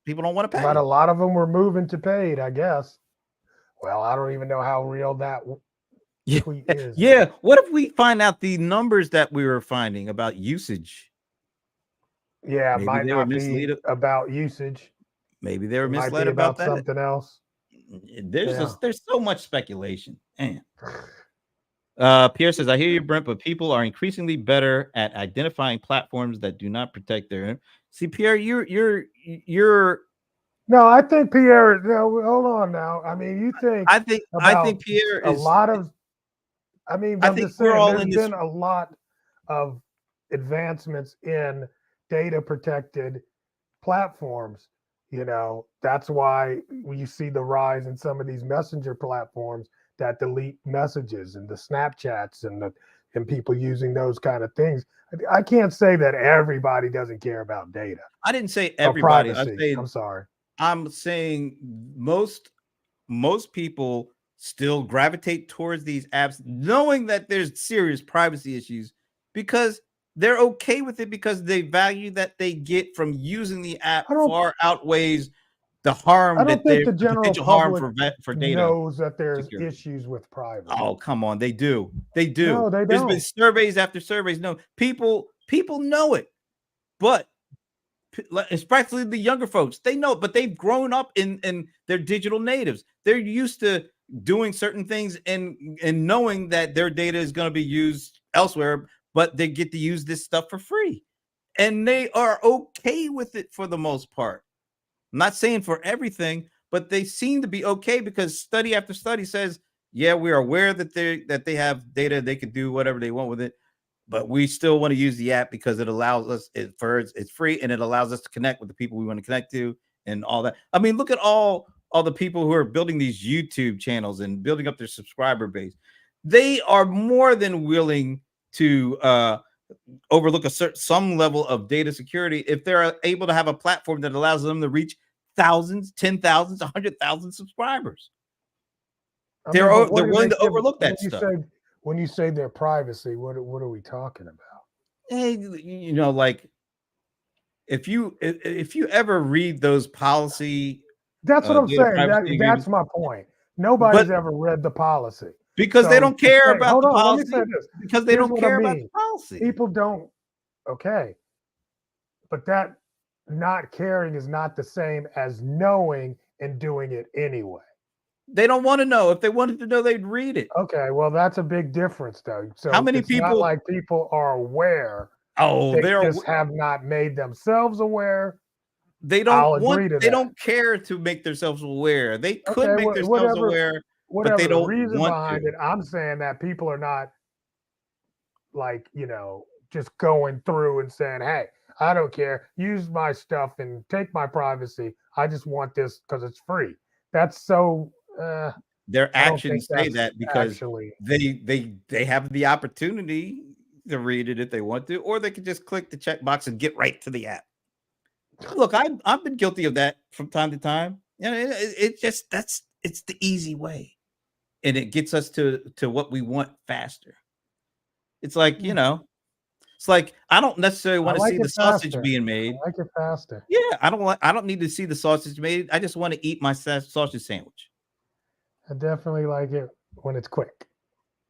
A: people don't want to pay.
B: But a lot of them were moving to paid, I guess. Well, I don't even know how real that tweet is.
A: Yeah. What if we find out the numbers that we were finding about usage?
B: Yeah, it might not be about usage.
A: Maybe they were misled about that.
B: Something else.
A: There's so much speculation. Man. Pierre says, I hear you, Brent, but people are increasingly better at identifying platforms that do not protect their. See, Pierre, you're.
B: No, I think Pierre. No, hold on now. I mean, you think?
A: I think Pierre is
B: a lot of. I mean, I'm just saying, there's been a lot of advancements in data protected platforms. That's why you see the rise in some of these messenger platforms that delete messages and the Snapchats and people using those kind of things. I can't say that everybody doesn't care about data.
A: I didn't say everybody.
B: I'm sorry.
A: I'm saying most people still gravitate towards these apps, knowing that there's serious privacy issues because they're okay with it because the value that they get from using the app far outweighs the harm.
B: I don't think the general public
A: for data
B: knows that there's issues with privacy.
A: Oh, come on, they do. They do.
B: No, they don't.
A: There's been surveys after surveys. No, people know it, but especially the younger folks, they know it, but they've grown up in their digital natives. They're used to doing certain things and knowing that their data is going to be used elsewhere, but they get to use this stuff for free, and they are okay with it for the most part. I'm not saying for everything, but they seem to be okay because study after study says, yeah, we are aware that they have data, they can do whatever they want with it, but we still want to use the app because it allows us, it's free and it allows us to connect with the people we want to connect to and all that. I mean, look at all the people who are building these YouTube channels and building up their subscriber base. They are more than willing to overlook some level of data security if they're able to have a platform that allows them to reach thousands, 10,000s, 100,000 subscribers. They're willing to overlook that stuff.
B: When you say their privacy, what are we talking about?
A: Hey, like if you ever read those policy,
B: that's what I'm saying. That's my point. Nobody's ever read the policy.
A: Because they don't care about the policy. Because they don't care about the policy.
B: People don't. Okay. But that not caring is not the same as knowing and doing it anyway.
A: They don't want to know. If they wanted to know, they'd read it.
B: Okay. Well, that's a big difference, though. So
A: how many people?
B: Not like people are aware.
A: Oh,
B: they just have not made themselves aware,
A: they don't care to make themselves aware. They could make themselves aware, but they don't
B: reason
A: want
B: behind
A: to.
B: it. I'm saying that people are not like, just going through and saying, hey, I don't care. Use my stuff and take my privacy. I just want this because it's free. That's so
A: their actions say that because
B: actually
A: they have the opportunity to read it if they want to, or they can just click the checkbox and get right to the app. Look, I've been guilty of that from time to time. It's the easy way, and it gets us to what we want faster. It's like, it's like I don't necessarily want to see the sausage being made.
B: I like it faster.
A: Yeah, I don't need to see the sausage made. I just want to eat my sausage sandwich.
B: I definitely like it when it's quick.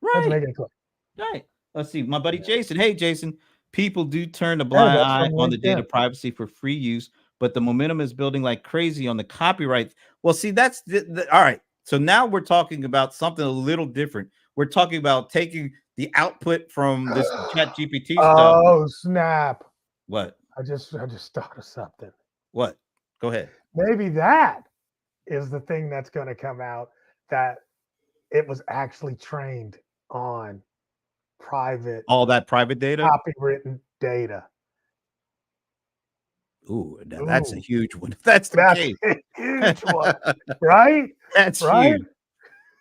A: Right.
B: Let's make it quick.
A: Right. Let's see. My buddy Jason. Hey, Jason. People do turn a blind eye on the data privacy for free use, but the momentum is building like crazy on the copyright. Well, see, that's all right. So now we're talking about something a little different. We're talking about taking the output from this chat GPT stuff.
B: Oh, snap.
A: What?
B: I just thought of something.
A: What? Go ahead.
B: Maybe that is the thing that's going to come out, that it was actually trained on
A: all that private data,
B: copywritten data.
A: Ooh, that's a huge one. That's the case.
B: A huge one, right?
A: That's right. Huge.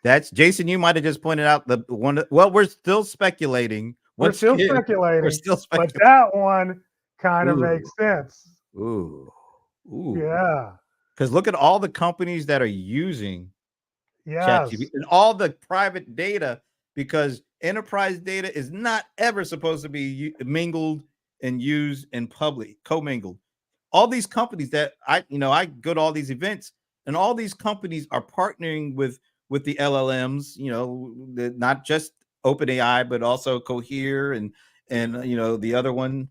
A: That's Jason. You might have just pointed out the one. Well, we're still speculating.
B: We're still speculating. But that one kind of makes sense.
A: Ooh.
B: Yeah.
A: Because look at all the companies that are using ChatGPT and all the private data, because enterprise data is not ever supposed to be mingled and used in public, commingled. All these companies that I go to all these events, and all these companies are partnering with the LLMs, not just OpenAI, but also Cohere and the other one,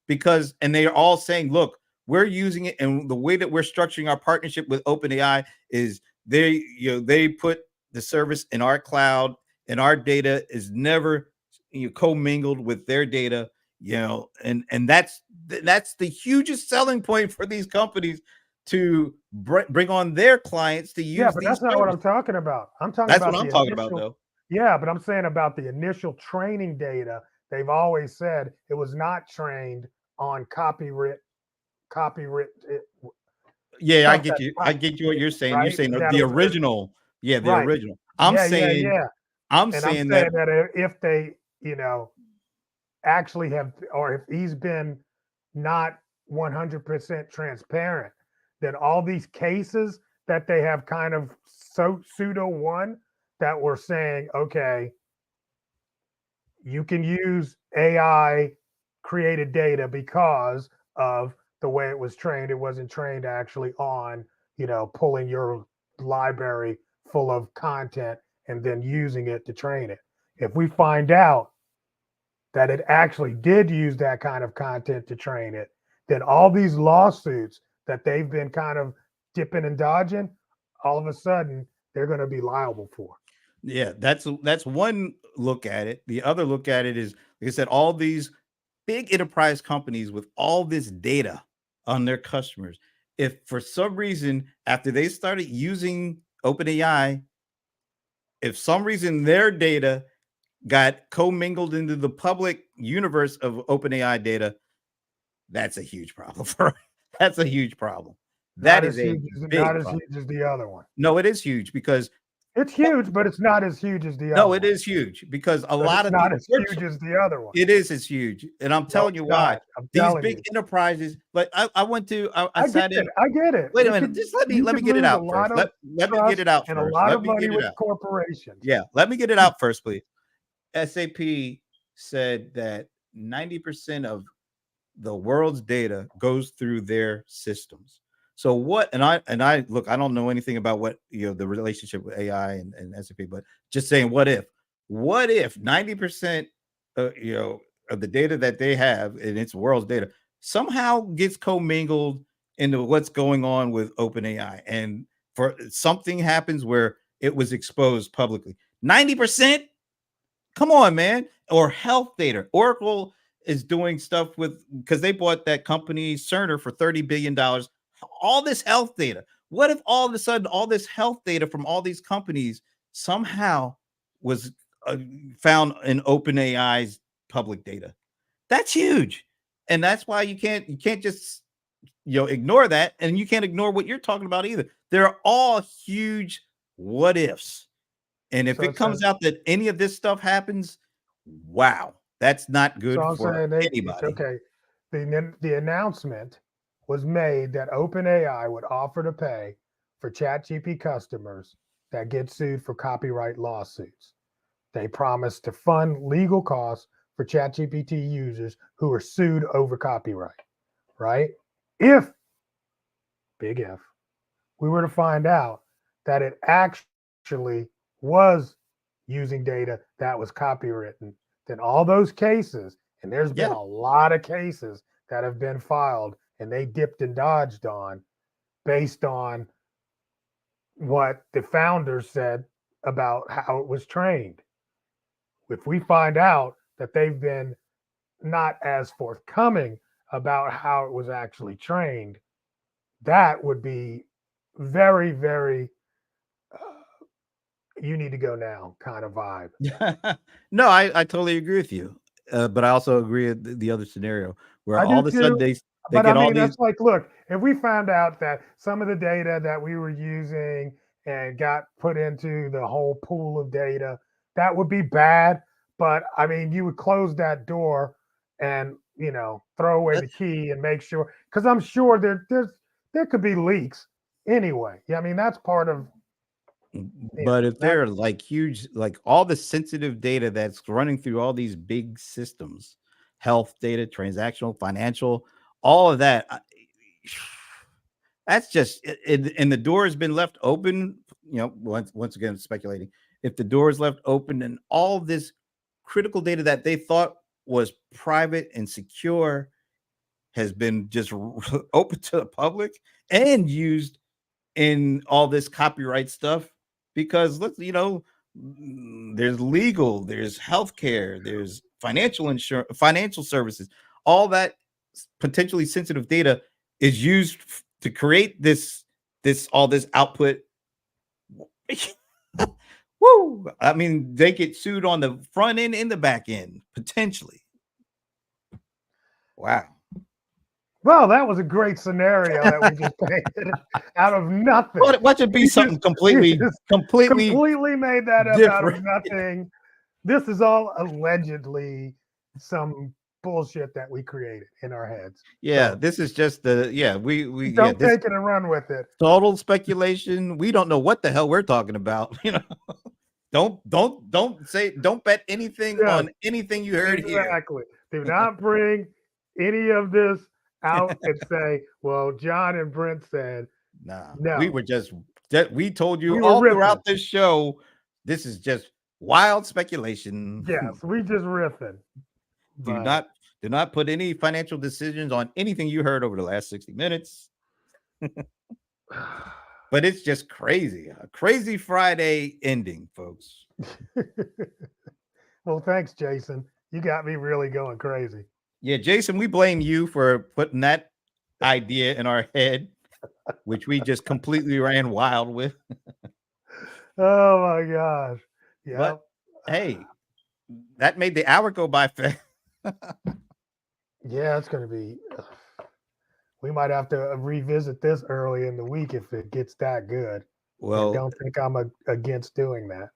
A: because they are all saying, look, we're using it, and the way that we're structuring our partnership with OpenAI is they put the service in our cloud, and our data is never commingled with their data, and that's the hugest selling point for these companies to bring on their clients to use.
B: Yeah, but that's not what I'm talking about.
A: That's what I'm talking about, though.
B: Yeah, but I'm saying about the initial training data. They've always said it was not trained on copyright.
A: Yeah, I get you. I get you what you're saying. Right? You're saying the original. Yeah, the original. I'm saying
B: that if they, actually have, or if he's been not 100% transparent, then all these cases that they have kind of pseudo won, that we're saying, okay, you can use AI created data because of the way it was trained. It wasn't trained actually on, pulling your library full of content and then using it to train it. If we find out that it actually did use that kind of content to train it, then all these lawsuits that they've been kind of dipping and dodging, all of a sudden they're going to be liable for.
A: Yeah, that's one look at it. The other look at it is, like I said, all these big enterprise companies with all this data on their customers. If for some reason, after they started using OpenAI, if some reason their data got commingled into the public universe of OpenAI data, that's a huge problem. That's a huge problem. That is
B: not as huge as the other one.
A: No, it is huge, because
B: it's huge, but it's not as huge as the other.
A: No, it is huge, because it's
B: not as huge as the other one.
A: It is as huge, and I'm telling you why. These big enterprises, like I went to, I sat in.
B: I get it.
A: Wait a minute, just let me get it out first. Let me get it out first.
B: And a lot of money with corporations.
A: Yeah, let me get it out first, please. SAP said that 90% of the world's data goes through their systems. So what? And I look, I don't know anything about what the relationship with AI and SAP, but just saying, what if 90% of the data that they have in its world's data somehow gets commingled into what's going on with OpenAI, and for something happens where it was exposed publicly, 90%. Come on, man. Or health data. Oracle is doing stuff with, because they bought that company Cerner for $30 billion. All this health data. What if all of a sudden all this health data from all these companies somehow was found in OpenAI's public data? That's huge. And that's why you can't just ignore that, and you can't ignore what you're talking about either. They're all huge what ifs. And if it comes out that any of this stuff happens, wow, that's not good for anybody.
B: It's okay. The announcement was made that OpenAI would offer to pay for ChatGPT customers that get sued for copyright lawsuits. They promised to fund legal costs for ChatGPT users who are sued over copyright, right? If, big if, we were to find out that it actually was using data that was copywritten, then all those cases, and there's been a lot of cases that have been filed and they dipped and dodged on based on what the founders said about how it was trained. If we find out that they've been not as forthcoming about how it was actually trained, that would be very, very you need to go now kind of vibe.
A: No, I totally agree with you. But I also agree with the other scenario where all of a sudden they get all these.
B: That's like, look, if we found out that some of the data that we were using and got put into the whole pool of data, that would be bad. But I mean, you would close that door and throw away the key and make sure, because I'm sure there could be leaks anyway. Yeah, I mean that's part of.
A: But if they're like huge, like all the sensitive data that's running through all these big systems, health data, transactional, financial, all of that, that's just, and the door has been left open, once again, speculating. If the door is left open and all this critical data that they thought was private and secure has been just open to the public and used in all this copyright stuff, because there's legal, there's healthcare, there's financial insurance, financial services, all that potentially sensitive data is used to create all this output. Woo! I mean, they get sued on the front end and the back end potentially. Wow.
B: Well, that was a great scenario that we just painted out of nothing.
A: What should be something completely
B: made that up out of nothing. This is all allegedly some bullshit that we created in our heads.
A: Yeah, so, this is just we
B: don't take it and run with it.
A: Total speculation. We don't know what the hell we're talking about. Don't bet anything on anything you heard here.
B: Exactly. Do not bring any of this out and say, well, John and Brent said,
A: no. We told you all throughout this show, this is just wild speculation.
B: Yes, we just riffing.
A: Do not put any financial decisions on anything you heard over the last 60 minutes. But it's just crazy. A crazy Friday ending, folks.
B: Well, thanks, Jason. You got me really going crazy.
A: Yeah, Jason, we blame you for putting that idea in our head, which we just completely ran wild with.
B: Oh my gosh. Yeah.
A: But hey, that made the hour go by fast.
B: Yeah, it's going to be. We might have to revisit this early in the week if it gets that good. Well, I don't think I'm against doing that.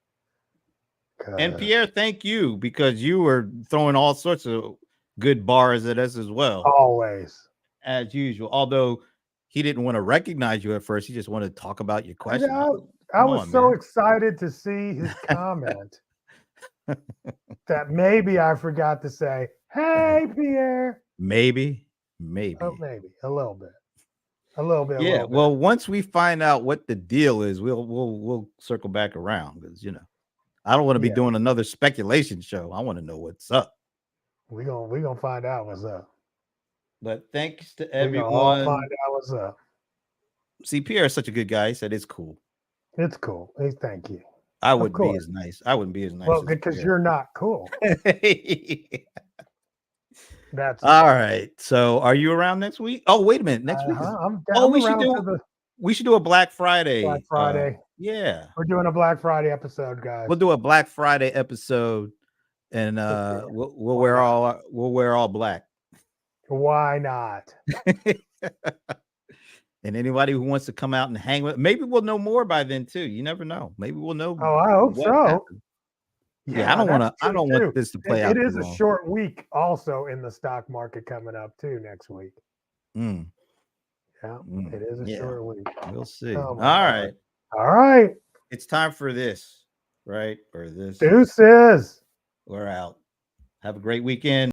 A: And Pierre, thank you, because you were throwing all sorts of good bars at us as well.
B: Always.
A: As usual. Although he didn't want to recognize you at first. He just wanted to talk about your question.
B: I was so excited to see his comment that maybe I forgot to say, hey, Pierre.
A: Maybe.
B: Oh, maybe. A little bit.
A: Yeah. Well, once we find out what the deal is, we'll circle back around, because I don't want to be doing another speculation show. I want to know what's up.
B: We're gonna find out what's up.
A: But thanks to everyone.
B: We'll find out what's up.
A: See, Pierre is such a good guy. He said it's cool.
B: It's cool. Hey, thank you.
A: I wouldn't be as nice. I wouldn't be as nice.
B: Well, because you're not cool. That's
A: all right. So, are you around next week? Oh, wait a minute. Next week is.
B: I'm
A: We should
B: around
A: do.
B: for the
A: We should do a Black Friday.
B: Black Friday.
A: Yeah,
B: we're doing a Black Friday episode, guys.
A: we'll do a Black Friday episode, and we'll wear all black.
B: Why not?
A: And anybody who wants to come out and hang with, maybe we'll know more by then too. You never know. Maybe we'll know.
B: Oh, I hope so.
A: Happened. Yeah, I don't want this to play out.
B: It is a short week also in the stock market coming up too next week.
A: Mm.
B: Yeah, it is a short week.
A: We'll see.
B: Oh,
A: All right. It's time for this, right? Or this.
B: Deuces.
A: We're out. Have a great weekend.